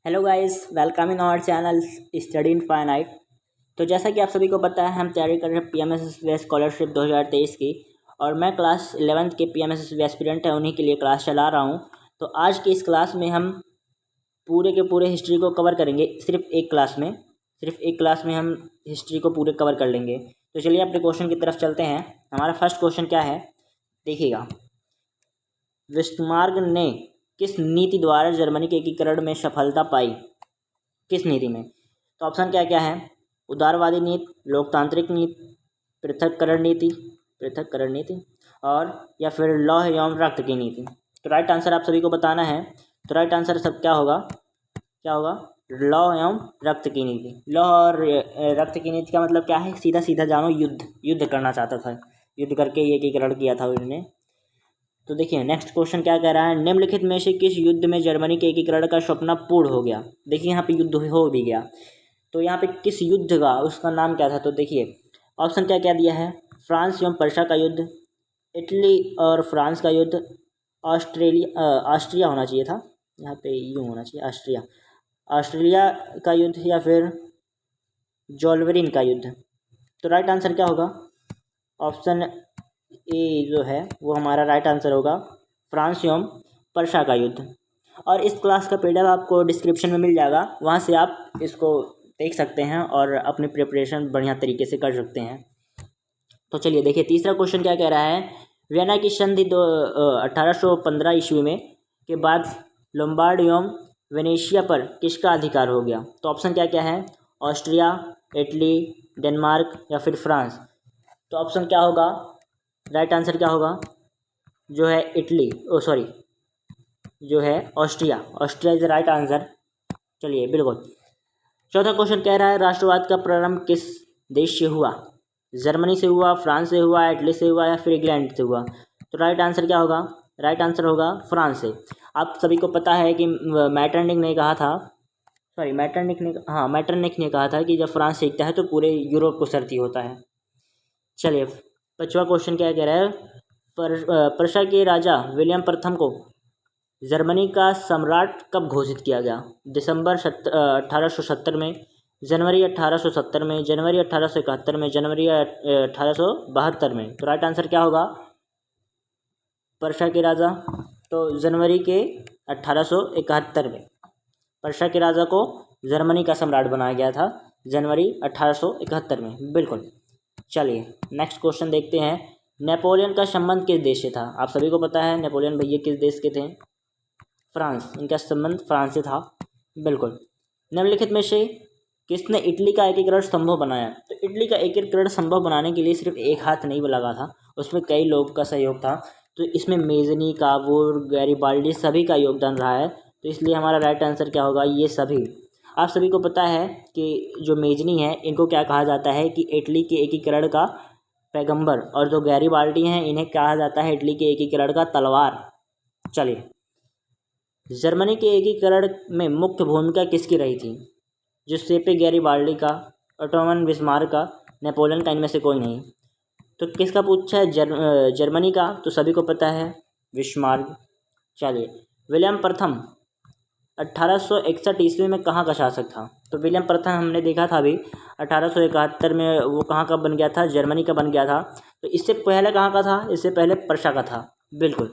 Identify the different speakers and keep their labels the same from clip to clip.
Speaker 1: Hello guys, welcome in our channel study infinite. तो जैसा कि आप सभी को पता है, हम तैयारी कर रहे हैं पीएमएसएसबी स्कॉलरशिप 2023 की। और मैं क्लास 11th के पीएमएसएसबी एस्पिरेंट है, उन्हीं के लिए क्लास चला रहा हूं। तो आज की इस क्लास में हम पूरे के पूरे हिस्ट्री को कवर करेंगे। सिर्फ एक क्लास में हम हिस्ट्री को पूरे कवर कर लेंगे। तो चलिए अपने क्वेश्चन की तरफ चलते हैं। हमारा फर्स्ट क्वेश्चन क्या है, देखिएगा। बिस्मार्क ने किस नीति द्वारा जर्मनी के एकीकरण में सफलता पाई? किस नीति में? तो ऑप्शन क्या क्या है? उदारवादी नीति, लोकतांत्रिक नीति, पृथक्करण नीति और या फिर लौह एवं रक्त की नीति। तो राइट आंसर आप सभी को बताना है। तो राइट आंसर सब क्या होगा? लौह एवं रक्त की नीति। लौह और रक्त की नीति का मतलब क्या है? सीधा सीधा जानो, युद्ध करना चाहता था। युद्ध करके ये एकीकरण किया था उन्होंने। तो देखिए नेक्स्ट क्वेश्चन क्या कह रहा है, निम्नलिखित में से किस युद्ध में जर्मनी के एकीकरण का सपना पूर्ण हो गया? देखिए यहाँ पे युद्ध हो भी गया, तो यहाँ पे किस युद्ध का, उसका नाम क्या था? तो देखिए ऑप्शन क्या क्या दिया है, फ्रांस एवं पर्शिया का युद्ध, इटली और फ्रांस का युद्ध, ऑस्ट्रिया होना चाहिए था, यहाँ पे यूँ होना चाहिए ऑस्ट्रेलिया का युद्ध, या फिर जोल्वेरिन का युद्ध। तो राइट आंसर क्या होगा? ऑप्शन ए जो है वो हमारा राइट आंसर होगा, फ्रांस एवं पर्शिया का युद्ध। और इस क्लास का पीडीएफ आपको डिस्क्रिप्शन में मिल जाएगा, वहाँ से आप इसको देख सकते हैं और अपनी प्रिपरेशन बढ़िया तरीके से कर सकते हैं। तो चलिए देखिए तीसरा क्वेश्चन क्या कह रहा है, वियना की संधि 1815 ईस्वी में के बाद लोम्बार्ड एवं वेनेशिया पर किसका अधिकार हो गया? तो ऑप्शन क्या क्या है, ऑस्ट्रिया, इटली, डेनमार्क या फिर फ्रांस। तो ऑप्शन क्या होगा, राइट आंसर क्या होगा? जो है इटली, जो है ऑस्ट्रिया इज राइट आंसर। चलिए बिल्कुल। चौथा क्वेश्चन कह रहा है, राष्ट्रवाद का प्रारंभ किस देश से हुआ? जर्मनी से हुआ, फ्रांस से हुआ, इटली से हुआ या फिर इंग्लैंड से हुआ? तो राइट आंसर क्या होगा? राइट आंसर होगा फ्रांस से। आप सभी को पता है कि मैटरनिक ने कहा था कि जब फ्रांस जीतता है तो पूरे यूरोप को सर्दी होता है। चलिए पांचवा क्वेश्चन क्या कह रहा है, पर्शिया के राजा विलियम प्रथम को जर्मनी का सम्राट कब घोषित किया गया? दिसंबर 1870 में, जनवरी 1870 में, जनवरी 1871 में, जनवरी 1872 में। तो राइट आंसर क्या होगा? पर्शिया के राजा, तो जनवरी के 1871 में पर्शिया के राजा को जर्मनी का सम्राट बनाया गया था, जनवरी 1871 में। बिल्कुल। चलिए नेक्स्ट क्वेश्चन देखते हैं, नेपोलियन का संबंध किस देश से था? आप सभी को पता है नेपोलियन भैया किस देश के थे? फ्रांस। इनका संबंध फ्रांस से था। बिल्कुल। निम्नलिखित में से किसने इटली का एकीकरण संभव बनाया? तो इटली का एकीकरण संभव बनाने के लिए सिर्फ एक हाथ नहीं लगा था, उसमें कई लोगों का सहयोग था। तो इसमें मेजनी, काबूर, गैरिबाल्डी सभी का योगदान रहा है। तो इसलिए हमारा राइट आंसर क्या होगा? ये सभी। आप सभी को पता है कि जो मेजनी है इनको क्या कहा जाता है कि इटली के एकीकरण का पैगंबर, और जो गैरिबाल्डी हैं इन्हें कहा जाता है इटली के एकीकरण का तलवार। चलिए, जर्मनी के एकीकरण में मुख्य भूमिका किसकी रही थी? जुसेप्पे गैरिबाल्डी का, ओटोमन बिस्मार्क का, नेपोलियन का, इनमें से कोई नहीं। तो किसका पूछा है? जर्मनी का, तो सभी को पता है बिस्मार्क। चलिए, विलियम प्रथम 1861 ईस्वी में कहाँ का शासक था? तो विलियम प्रथम हमने देखा था अभी 1871 में, वो कहाँ का बन गया था? जर्मनी का बन गया था। तो इससे पहले कहाँ का था? इससे पहले पर्शिया का था। बिल्कुल।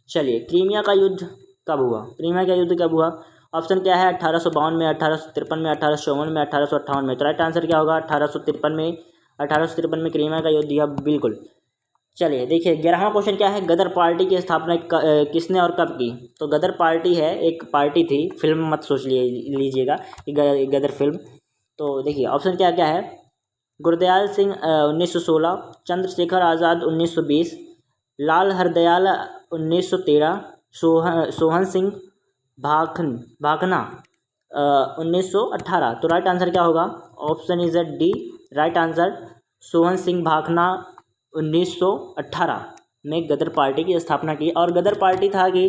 Speaker 1: चलिए, क्रीमिया का युद्ध कब हुआ? क्रीमिया का युद्ध कब हुआ? ऑप्शन क्या है, 1852 में, 1853 में, 1854 में, 1858 में। तो राइट आंसर क्या होगा? 1853 में। 1853 में क्रीमिया का युद्ध हुआ। बिल्कुल। चलिए देखिए 11वां क्वेश्चन क्या है, गदर पार्टी की स्थापना किसने और कब की? तो गदर पार्टी है, एक पार्टी थी, फिल्म मत सोच लीजिएगा गदर फिल्म। तो देखिए ऑप्शन क्या क्या है, गुरदयाल सिंह 1916, चंद्रशेखर आज़ाद 1920, लाल हरदयाल 1913, सोहन सिंह भाखना 1918। तो राइट आंसर क्या होगा? Option is D, right answer. Sohan Singh Bhakna 1918 में गदर पार्टी की स्थापना की। और गदर पार्टी था कि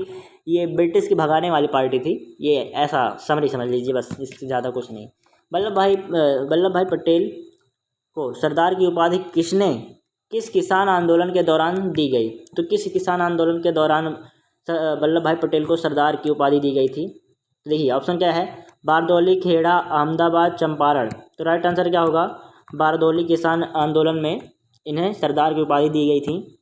Speaker 1: ये ब्रिटिश की भगाने वाली पार्टी थी, ये ऐसा समझ लीजिए, बस इससे ज़्यादा कुछ नहीं। वल्लभ भाई पटेल को सरदार की उपाधि किस किसान आंदोलन के दौरान दी गई? तो किस किसान आंदोलन के दौरान वल्लभ भाई पटेल को सरदार की उपाधि दी गई थी? तो देखिए ऑप्शन क्या है, बारदौली, खेड़ा, अहमदाबाद, चंपारण। तो राइट आंसर क्या होगा? बारदौली किसान आंदोलन में इन्हें सरदार की उपाधि दी गई थी।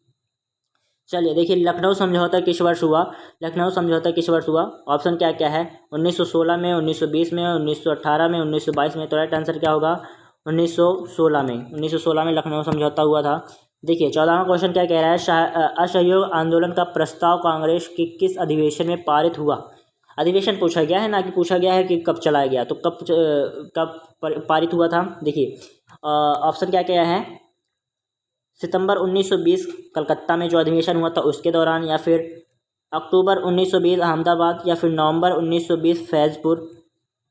Speaker 1: चलिए देखिए, लखनऊ समझौता किस वर्ष हुआ? लखनऊ समझौता किस वर्ष हुआ? ऑप्शन क्या क्या है? 1916 में, 1920 में, 1918 में, 1922 में। तो राइट आंसर क्या होगा? 1916 में। 1916 में लखनऊ समझौता हुआ था। देखिए 14वां क्वेश्चन क्या कह रहा है? असहयोग आंदोलन का प्रस्ताव कांग्रेस के किस अधिवेशन में पारित हुआ? अधिवेशन पूछा गया है, ना कि पूछा गया है कि कब चलाया गया। तो कब पारित हुआ था? देखिए ऑप्शन क्या क्या है? सितंबर 1920 कलकत्ता में जो अधिवेशन हुआ था उसके दौरान, या फिर अक्टूबर 1920 अहमदाबाद, या फिर नवंबर 1920 फैजपुर,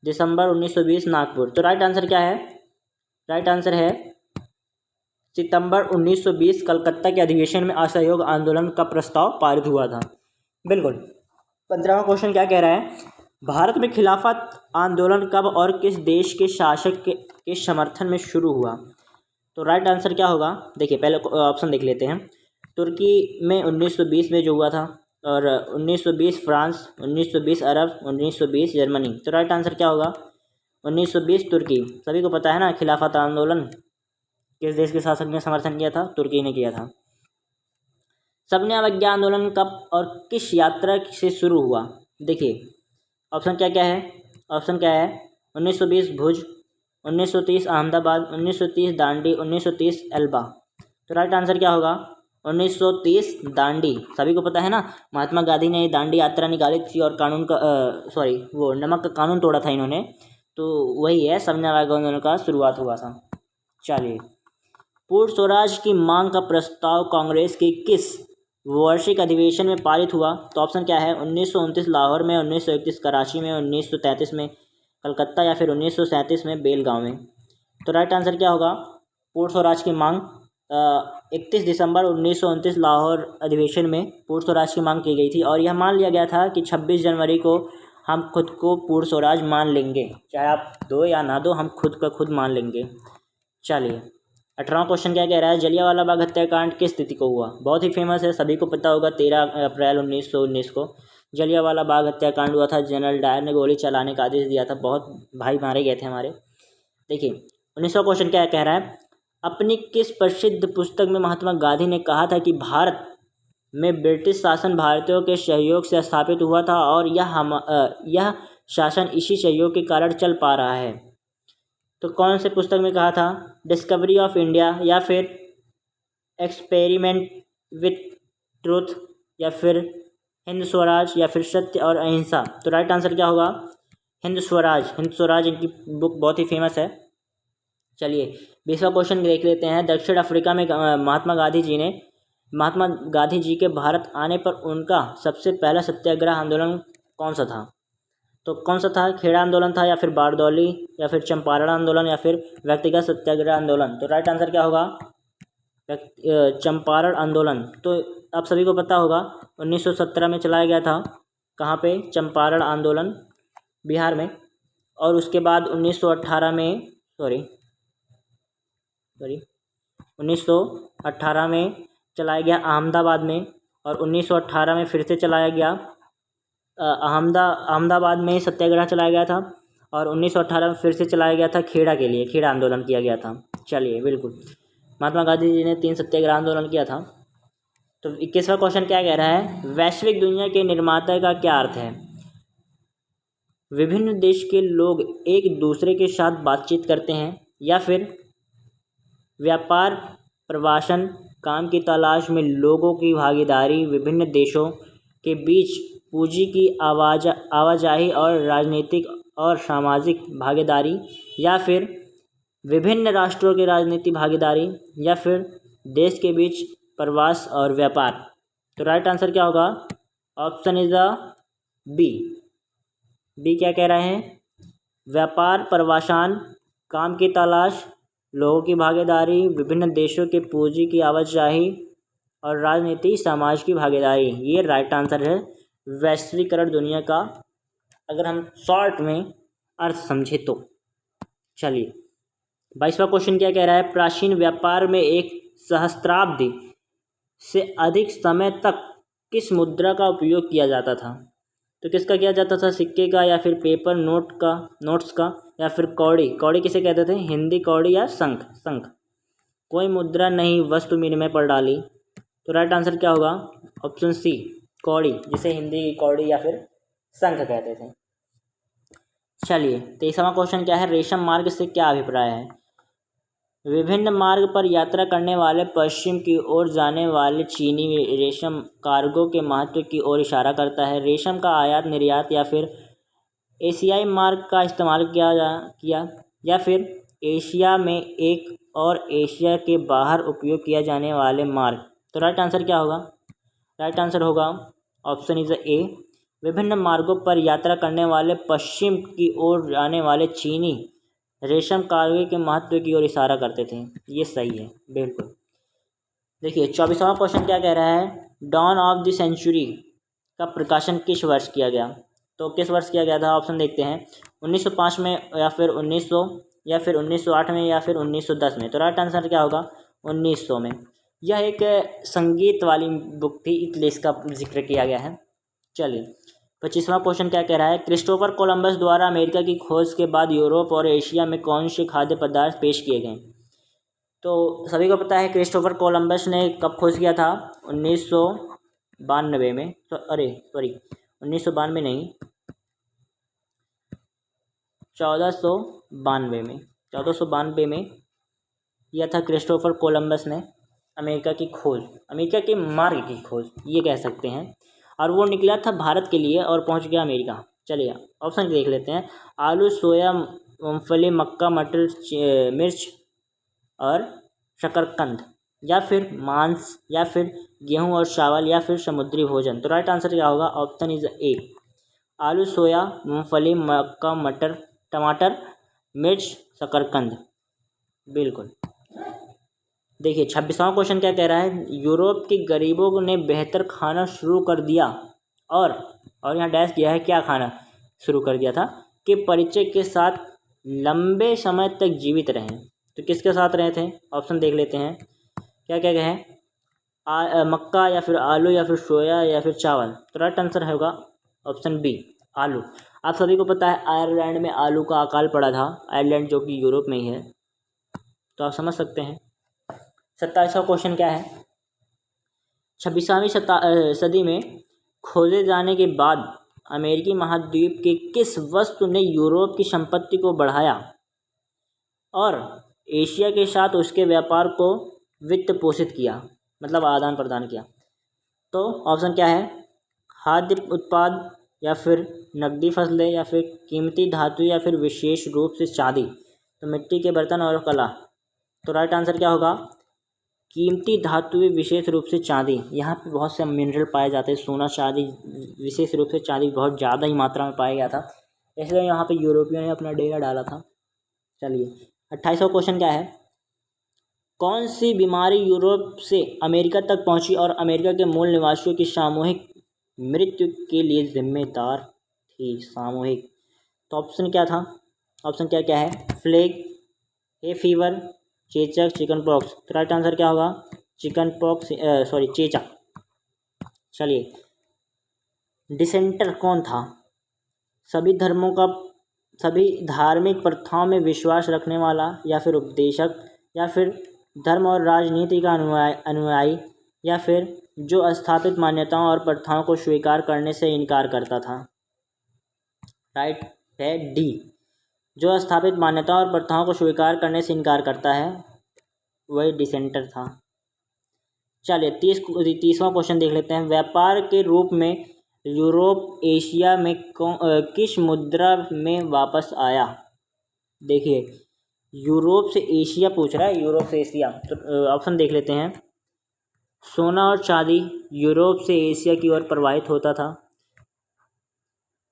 Speaker 1: दिसंबर 1920 नागपुर। तो राइट आंसर क्या है? राइट आंसर है सितंबर 1920 कलकत्ता के अधिवेशन में असहयोग आंदोलन का प्रस्ताव पारित हुआ था। बिल्कुल। 15वां क्वेश्चन क्या कह रहा है? भारत में खिलाफत आंदोलन कब और किस देश के शासक के समर्थन में शुरू हुआ? तो राइट आंसर क्या होगा? देखिए पहले ऑप्शन देख लेते हैं। तुर्की में 1920 में जो हुआ था, और 1920 फ्रांस, 1920 अरब, 1920 जर्मनी। तो राइट आंसर क्या होगा? 1920 तुर्की। सभी को पता है ना, खिलाफत आंदोलन किस देश के शासक ने समर्थन किया था? तुर्की ने किया था। सबने अवज्ञा आंदोलन कब और किस यात्रा से शुरू हुआ? देखिए ऑप्शन क्या क्या है? ऑप्शन क्या है? 1920 भुज, 1930 अहमदाबाद, 1930 दांडी, 1930 एल्बा। तो राइट आंसर क्या होगा? 1930 दांडी। सभी को पता है ना, महात्मा गांधी ने दांडी यात्रा निकाली थी और कानून का वो नमक का कानून तोड़ा था इन्होंने। तो वही है, सबने अवज्ञा आंदोलन का शुरुआत हुआ था। चलिए, पूर्ण स्वराज की मांग का प्रस्ताव कांग्रेस के किस वार्षिक अधिवेशन में पारित हुआ? तो ऑप्शन क्या है? 1929 लाहौर में, 1931 कराची में, 1933 में कलकत्ता, या फिर 1937 में बेलगांव में। तो राइट आंसर क्या होगा? पूर्ण स्वराज की मांग 31 दिसंबर 1929 लाहौर अधिवेशन में पूर्ण स्वराज की मांग की गई थी, और यह मान लिया गया था कि 26 जनवरी को हम खुद को पूर्ण स्वराज मान लेंगे, चाहे आप दो या ना दो, हम खुद का खुद मान लेंगे। चलिए 18वां क्वेश्चन क्या कह रहा है? जलियांवाला बाग हत्याकांड किस तिथि को हुआ? बहुत ही फेमस है, सभी को पता होगा। 13 अप्रैल 1919 को जलियांवाला बाग हत्याकांड हुआ था। जनरल डायर ने गोली चलाने का आदेश दिया था, बहुत भाई मारे गए थे हमारे। देखिए 19वां क्वेश्चन क्या कह रहा है? अपनी किस प्रसिद्ध पुस्तक में महात्मा गांधी ने कहा था कि भारत में ब्रिटिश शासन भारतीयों के सहयोग से स्थापित हुआ था, और यह शासन इसी सहयोग के कारण चल पा रहा है? तो कौन से पुस्तक में कहा था? डिस्कवरी ऑफ इंडिया, या फिर एक्सपेरिमेंट विथ ट्रूथ, या फिर हिंद स्वराज, या फिर सत्य और अहिंसा। तो राइट आंसर क्या होगा? हिंद स्वराज। हिंद स्वराज इनकी बुक बहुत ही फेमस है। चलिए 20वां क्वेश्चन देख लेते हैं। दक्षिण अफ्रीका में महात्मा गांधी जी के भारत आने पर उनका सबसे पहला सत्याग्रह आंदोलन कौन सा था? तो कौन सा था? खेड़ा आंदोलन था, या फिर बारदौली, या फिर चंपारण आंदोलन, या फिर व्यक्तिगत सत्याग्रह आंदोलन। तो राइट आंसर क्या होगा? चंपारण आंदोलन। तो आप सभी को पता होगा 1917 में चलाया गया था। कहाँ पे? चंपारण आंदोलन, बिहार में। और उसके बाद 1918 में 1918 में चलाया गया अहमदाबाद में, और 1918 में फिर से चलाया गया अहमदाबाद में सत्याग्रह चलाया गया था, और 1918 में फिर से चलाया गया था खेड़ा के लिए, खेड़ा आंदोलन किया गया था। चलिए बिल्कुल, महात्मा गांधी जी ने 3 सत्याग्रह आंदोलन किया था। तो 21वां क्वेश्चन क्या कह रहा है? वैश्विक दुनिया के निर्माता का क्या अर्थ है? विभिन्न देश के लोग एक दूसरे के साथ बातचीत करते हैं, या फिर व्यापार, प्रवासन, काम की तलाश में लोगों की भागीदारी, विभिन्न देशों के बीच पूंजी की आवाजाही, और राजनीतिक और सामाजिक भागीदारी, या फिर विभिन्न राष्ट्रों की राजनीतिक भागीदारी, या फिर देश के बीच प्रवास और व्यापार। तो राइट आंसर क्या होगा? Option is the B. B क्या कह रहे हैं? व्यापार, प्रवासन, काम की तलाश, लोगों की भागीदारी, विभिन्न देशों के पूंजी की आवाजाही, और राजनीति समाज की भागीदारी। ये राइट आंसर है वैश्वीकरण दुनिया का, अगर हम शॉर्ट में अर्थ समझे तो। चलिए 22वां क्वेश्चन क्या कह रहा है? प्राचीन व्यापार में एक सहस्त्राब्दी से अधिक समय तक किस मुद्रा का उपयोग किया जाता था? तो किसका किया जाता था, सिक्के का या फिर पेपर नोट्स का या फिर कौड़ी। कौड़ी किसे कहते थे, हिंदी कौड़ी या शंख। कोई मुद्रा नहीं वस्तु विनिमय पर डाली, तो राइट आंसर क्या होगा, ऑप्शन सी कौड़ी, जिसे हिंदी कौड़ी या फिर शंख कहते थे। चलिए 23वां क्वेश्चन क्या है, रेशम मार्ग से क्या अभिप्राय है। विभिन्न मार्ग पर यात्रा करने वाले पश्चिम की ओर जाने वाले चीनी रेशम कार्गो के महत्व की ओर इशारा करता है। रेशम का आयात निर्यात या फिर एशियाई मार्ग का इस्तेमाल किया या फिर एशिया में एक और एशिया के बाहर उपयोग किया जाने वाले मार्ग। तो राइट आंसर क्या होगा, राइट आंसर होगा ऑप्शन इज ए, विभिन्न मार्गों पर यात्रा करने वाले पश्चिम की ओर जाने वाले चीनी रेशम कार्गो के महत्व की ओर इशारा करते थे। ये सही है बिल्कुल। देखिए 24वां क्वेश्चन क्या कह रहा है, डॉन ऑफ द सेंचुरी का प्रकाशन किस वर्ष किया गया। तो किस वर्ष किया गया था, ऑप्शन देखते हैं 1905 में या फिर 1900 या फिर 1908 में या फिर 1910 में। तो राइट आंसर क्या होगा, 1900 में। यह एक संगीत वाली बुक थी, इसलिए इसका जिक्र किया गया है। चलिए 25वां क्वेश्चन क्या कह रहा है, क्रिस्टोफर कोलंबस द्वारा अमेरिका की खोज के बाद यूरोप और एशिया में कौन से खाद्य पदार्थ पेश किए गए। तो सभी को पता है क्रिस्टोफर कोलंबस ने कब खोज किया था, 1992 में। तो 1992 नहीं, 1492 में किया था क्रिस्टोफर कोलंबस ने अमेरिका की खोज, अमेरिका के मार्ग की खोज ये कह सकते हैं। और वो निकला था भारत के लिए और पहुंच गया अमेरिका। चलिए ऑप्शन देख लेते हैं, आलू, सोया, मूंगफली, मक्का, मटर, मिर्च और शकरकंद, या फिर मांस, या फिर गेहूं और चावल, या फिर समुद्री भोजन। तो राइट आंसर क्या होगा, ऑप्शन इज ए, आलू, सोया, मूंगफली, मक्का, मटर, टमाटर, मिर्च, शकरकंद, बिल्कुल। देखिए 26वां क्वेश्चन क्या कह रहा है, यूरोप के गरीबों ने बेहतर खाना शुरू कर दिया और यहाँ डैश किया है, क्या खाना शुरू कर दिया था, कि परिचय के साथ लंबे समय तक जीवित रहें। तो किसके साथ रहे थे, ऑप्शन देख लेते हैं, क्या क्या कहें, मक्का या फिर आलू या फिर सोया या फिर चावल। तो राइट आंसर होगा ऑप्शन बी, आलू। आप सभी को पता है आयरलैंड में आलू का अकाल पड़ा था, आयरलैंड जो कि यूरोप में ही है, तो आप समझ सकते हैं। 27वां क्वेश्चन क्या है, 26वीं सदी में खोजे जाने के बाद अमेरिकी महाद्वीप के किस वस्तु ने यूरोप की संपत्ति को बढ़ाया और एशिया के साथ उसके व्यापार को वित्त पोषित किया, मतलब आदान प्रदान किया। तो ऑप्शन क्या है, खाद्य उत्पाद या फिर नकदी फसलें या फिर कीमती धातु या फिर विशेष रूप से चांदी। तो मिट्टी के बर्तन और कला। तो राइट आंसर क्या होगा, कीमती धातुएं विशेष रूप से चांदी। यहाँ पे बहुत से मिनरल पाए जाते हैं, सोना, चांदी, विशेष रूप से चांदी बहुत ज़्यादा ही मात्रा में पाया गया था, इसलिए यहाँ पे यूरोपियों ने अपना डेरा डाला था। चलिए 28वां क्वेश्चन क्या है, कौन सी बीमारी यूरोप से अमेरिका तक पहुंची और अमेरिका के मूल निवासियों की सामूहिक मृत्यु के लिए जिम्मेदार थी, सामूहिक। तो ऑप्शन क्या था, ऑप्शन क्या क्या है, प्लेग, हे फीवर, चेचक, चिकन पॉक्स। तो राइट आंसर क्या होगा, चिकन पॉक्स, चेचक। चलिए डिसेंटर कौन था, सभी धार्मिक प्रथाओं में विश्वास रखने वाला या फिर उपदेशक या फिर धर्म और राजनीति का अनुयायी या फिर जो स्थापित मान्यताओं और प्रथाओं को स्वीकार करने से इनकार करता था। राइट है डी, जो स्थापित मान्यताओं और प्रथाओं को स्वीकार करने से इनकार करता है, वही डिसेंटर था। चलिए 30वां क्वेश्चन देख लेते हैं, व्यापार के रूप में यूरोप एशिया में किस मुद्रा में वापस आया। देखिए यूरोप से एशिया पूछ रहा है, यूरोप से एशिया। तो ऑप्शन देख लेते हैं, सोना और चांदी यूरोप से एशिया की ओर प्रवाहित होता था,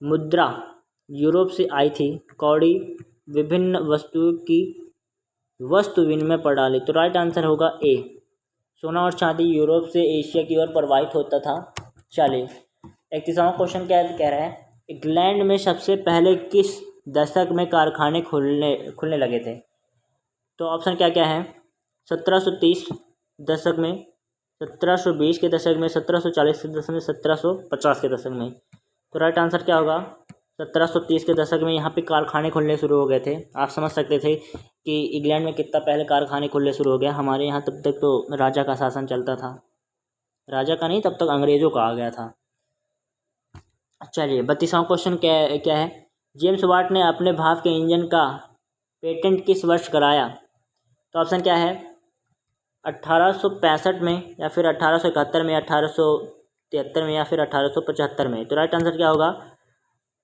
Speaker 1: मुद्रा यूरोप से आई थी, कौड़ी विभिन्न वस्तुओं की वस्तु विनिमय प्रणाली। तो राइट आंसर होगा ए, सोना और चांदी यूरोप से एशिया की ओर प्रवाहित होता था। चलिए 31वां क्वेश्चन क्या कह रहा है, इंग्लैंड में सबसे पहले किस दशक में कारखाने खुलने लगे थे। तो ऑप्शन क्या क्या है, 1730 दशक में, 1720 के दशक में, 1740 के दशक में, 1750 के दशक में। तो राइट आंसर क्या होगा? 1730 के दशक में यहाँ पे कारखाने खुलने शुरू हो गए थे। आप समझ सकते थे कि इंग्लैंड में कितना पहले कारखाने खुलने शुरू हो गया। हमारे यहाँ तब तक तो राजा का शासन चलता था, राजा का नहीं, तब तक अंग्रेज़ों का आ गया था। चलिए 32वां क्वेश्चन क्या है? जेम्स वाट ने अपने भाप के इंजन का पेटेंट किस वर्ष कराया? तो ऑप्शन क्या है? 1865 में, या फिर 1871 में, 1873 में, या फिर 1875 में। तो राइट आंसर क्या होगा?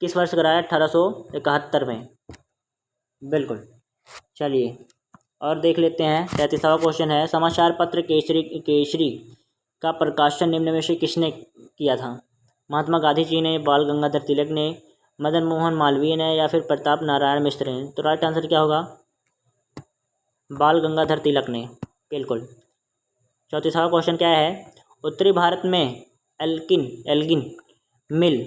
Speaker 1: किस वर्ष कराया? 1871 में। बिल्कुल। चलिए और देख लेते हैं। 33वां क्वेश्चन है, समाचार पत्र केसरी का प्रकाशन निम्न में से किसने किया था? महात्मा गांधी जी ने, बाल गंगाधर तिलक ने, मदन मोहन मालवीय ने, या फिर प्रताप नारायण मिश्र ने। तो राइट आंसर क्या होगा? बाल गंगाधर तिलक ने। बिल्कुल। 34वां क्वेश्चन क्या है? उत्तरी भारत में एल्गिन मिल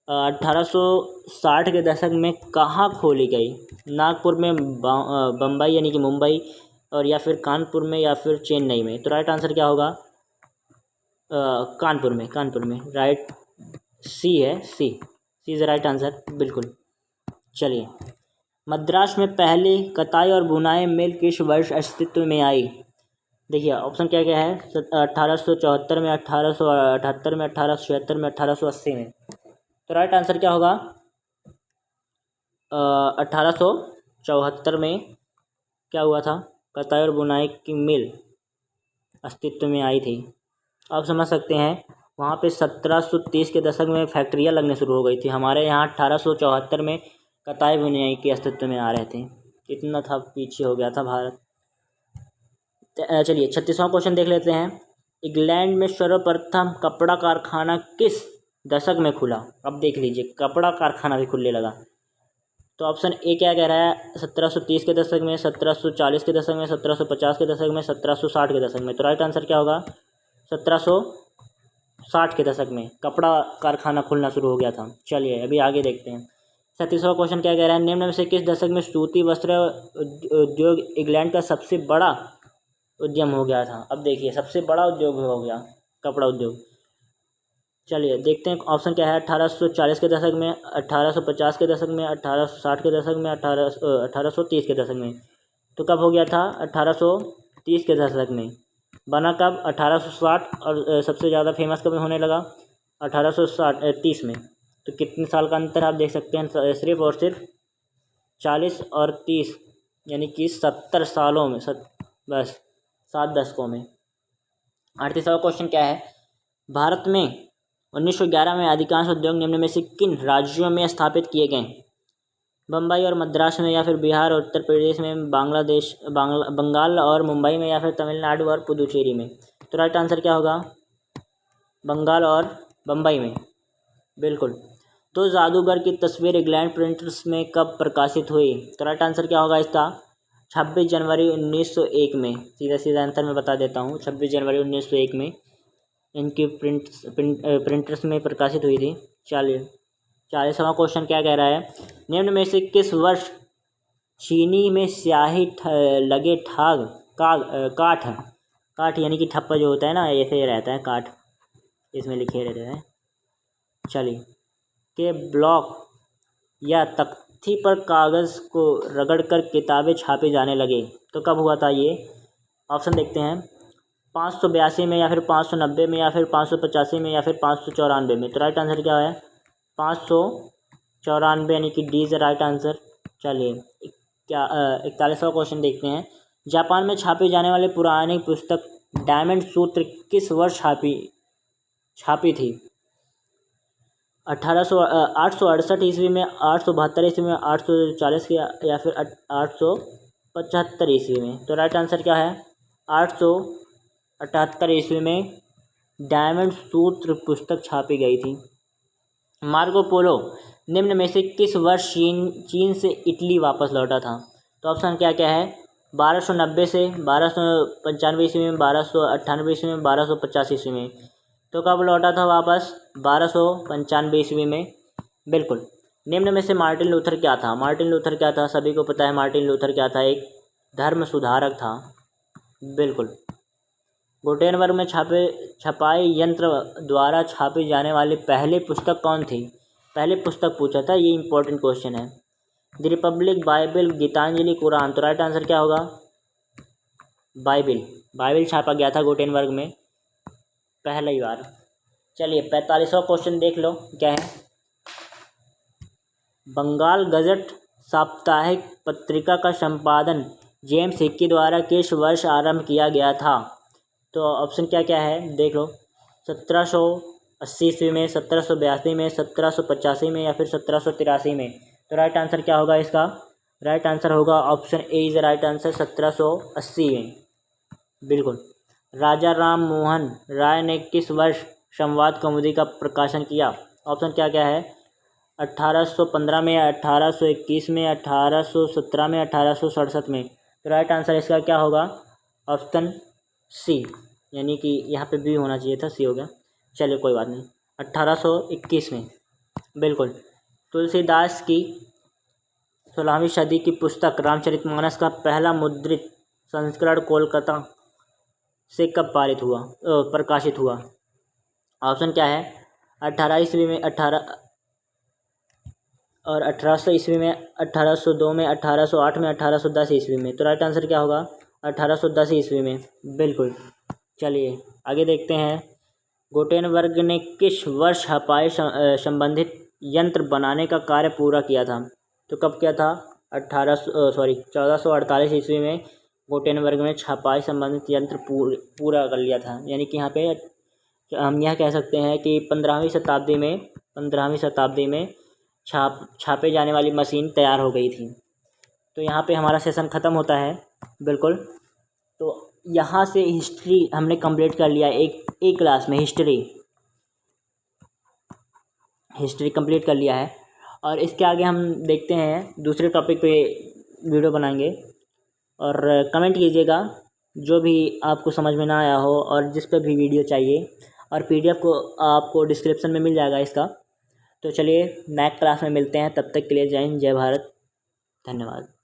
Speaker 1: 1860 के दशक में कहाँ खोली गई? नागपुर में, बम्बई यानी कि मुंबई, और या फिर कानपुर में, या फिर चेन्नई में। तो राइट आंसर क्या होगा? कानपुर में। राइट सी है, सी इज़ राइट आंसर। बिल्कुल। चलिए, मद्रास में पहली कताई और बुनाई मिल किस वर्ष अस्तित्व में आई? देखिए ऑप्शन क्या क्या है? 1874 में, 1878 में, 1876 में, 1880 में। तो राइट आंसर क्या होगा? 1874 में क्या हुआ था? कताई और बुनाई की मिल अस्तित्व में आई थी। आप समझ सकते हैं वहाँ पे 1730 के दशक में फैक्ट्रियाँ लगने शुरू हो गई थी। हमारे यहाँ 1874 में कताई बुनाई के अस्तित्व में आ रहे थे। इतना था पीछे हो गया था भारत। चलिए 36वां क्वेश्चन देख लेते हैं। इंग्लैंड में सर्वप्रथम कपड़ा कारखाना किस दशक में खुला? अब देख लीजिए, कपड़ा कारखाना भी खुलने लगा। तो ऑप्शन ए क्या कह रहा है? 1730 के दशक में, 1740 के दशक में, 1750 के दशक में, 1760 के दशक में। तो राइट आंसर क्या होगा? 1760 के दशक में कपड़ा कारखाना खुलना शुरू हो गया था। चलिए अभी आगे देखते हैं। 37वां क्वेश्चन क्या कह रहा है? निम्न में से किस दशक में सूती वस्त्र उद्योग इंग्लैंड का सबसे बड़ा उद्यम हो गया था? अब देखिए, सबसे बड़ा उद्योग हो गया कपड़ा उद्योग। चलिए देखते हैं ऑप्शन क्या है। 1840 के दशक में, 1850 के दशक में, 1860 के दशक में, 1830 के दशक में। तो कब हो गया था? 1830 के दशक में। बना कब? 1860। और सबसे ज़्यादा फेमस कब होने लगा? 1830 में। तो कितने साल का अंतर आप देख सकते हैं? सिर्फ और सिर्फ 40 और 30, यानी कि 70 सालों में, बस 7 दशकों में। 38वां क्वेश्चन क्या है? भारत में 1911 में अधिकांश उद्योग निम्न में से किन राज्यों में स्थापित किए गए? बम्बई और मद्रास में, या फिर बिहार और उत्तर प्रदेश में, बंगाल और मुंबई में, या फिर तमिलनाडु और पुदुचेरी में। तो राइट आंसर क्या होगा? बंगाल और बम्बई में। बिल्कुल। तो जादूगर की तस्वीर इंग्लैंड प्रिंटर्स में कब प्रकाशित हुई? तो राइट आंसर क्या होगा इसका? 26 जनवरी 1901 में। सीधा आंसर मैं बता देता हूँ। 26 जनवरी 1901 में इनकी प्रिंटर्स में प्रकाशित हुई थी। चलिए 40वां क्वेश्चन क्या कह रहा है? निम्न में से किस वर्ष चीनी में स्याही लगे काठ यानी कि ठप्पा जो होता है ना, ऐसे रहता है काठ, इसमें लिखे रहते हैं। चलिए, के ब्लॉक या तख्ती पर कागज़ को रगड़कर किताबें छापे जाने लगे। तो कब हुआ था ये? ऑप्शन देखते हैं। 582 में, या फिर 590 में, या फिर 585 में, या फिर 594 में। तो राइट आंसर क्या है? 594, यानी कि डी इज राइट आंसर। चलिए 41वां क्वेश्चन देखते हैं। जापान में छापी जाने वाली पुरानी पुस्तक डायमंड सूत्र किस वर्ष छापी थी? 868 ईस्वी में, 872 ईस्वी में, 840 की, या फिर 875 ईस्वी में। तो राइट आंसर क्या है? 878 ईस्वी में डायमंड सूत्र पुस्तक छापी गई थी। मार्को पोलो निम्न में से किस वर्ष चीन से इटली वापस लौटा था? तो ऑप्शन क्या क्या है? 1290 से, 1295 ईस्वी में, 1298 ईस्वी में, 1250 ईस्वी में। तो कब लौटा था वापस? 1295 ईस्वी में। बिल्कुल। निम्न में से मार्टिन लूथर क्या था? मार्टिन लूथर क्या था? सभी को पता है मार्टिन लूथर क्या था? एक धर्म सुधारक था। बिल्कुल। गुटेनबर्ग में छपाई यंत्र द्वारा छापी जाने वाली पहली पुस्तक कौन थी? पहले पुस्तक पूछा था, ये इंपॉर्टेंट क्वेश्चन है। The Republic, Bible, Gitanjali, Quran. तो राइट आंसर क्या होगा? बाइबल छापा गया था गुटेनबर्ग में पहली बार। चलिए 45वां क्वेश्चन देख लो क्या है। बंगाल गजट साप्ताहिक पत्रिका का संपादन जेम्स हिक्की द्वारा किस वर्ष आरंभ किया गया था? तो ऑप्शन क्या क्या है देख लो। 1780 ईस्वी में, 1782 में, 1785 में या फिर 1783 में। तो राइट आंसर क्या होगा इसका? राइट आंसर होगा option A is right answer, 1780 में। बिल्कुल। राजा राम मोहन राय ने किस वर्ष संवाद कौमुदी का प्रकाशन किया? ऑप्शन क्या क्या है? 1815 में, 1821 में, 1817 में, 1867 में। तो राइट आंसर इसका क्या होगा? ऑप्शन सी, यानी कि यहाँ पे बी होना चाहिए था, सी हो गया। चलिए कोई बात नहीं, 1821 में। बिल्कुल। तुलसीदास की 16वीं सदी की पुस्तक रामचरितमानस का पहला मुद्रित संस्करण कोलकाता से कब प्रकाशित हुआ? ऑप्शन क्या है? 18 ईस्वी में, 1800 ईस्वी में, 1802 में, 1808 में, 1810 ईस्वी में। तो राइट आंसर क्या होगा? 1810 ईस्वी में। बिल्कुल। चलिए आगे देखते हैं। गुटेनबर्ग ने किस वर्ष छपाई संबंधित यंत्र बनाने का कार्य पूरा किया था? तो कब किया था? 1448 ईस्वी में गुटेनबर्ग ने छपाई संबंधित यंत्र पूरा कर लिया था। यानी कि यहाँ पे हम यह कह सकते हैं कि 15वीं शताब्दी में छापे जाने वाली मशीन तैयार हो गई थी। तो यहाँ पे हमारा सेशन ख़त्म होता है। बिल्कुल। तो यहाँ से हिस्ट्री हमने कंप्लीट कर लिया। एक क्लास में हिस्ट्री कंप्लीट कर लिया है। और इसके आगे हम देखते हैं दूसरे टॉपिक पे वीडियो बनाएंगे। और कमेंट कीजिएगा जो भी आपको समझ में ना आया हो और जिस पर भी वीडियो चाहिए। और PDF को आपको डिस्क्रिप्शन में मिल जाएगा इसका। तो चलिए नेक्स्ट क्लास में मिलते हैं, तब तक के लिए जय हिंद, जय भारत, धन्यवाद।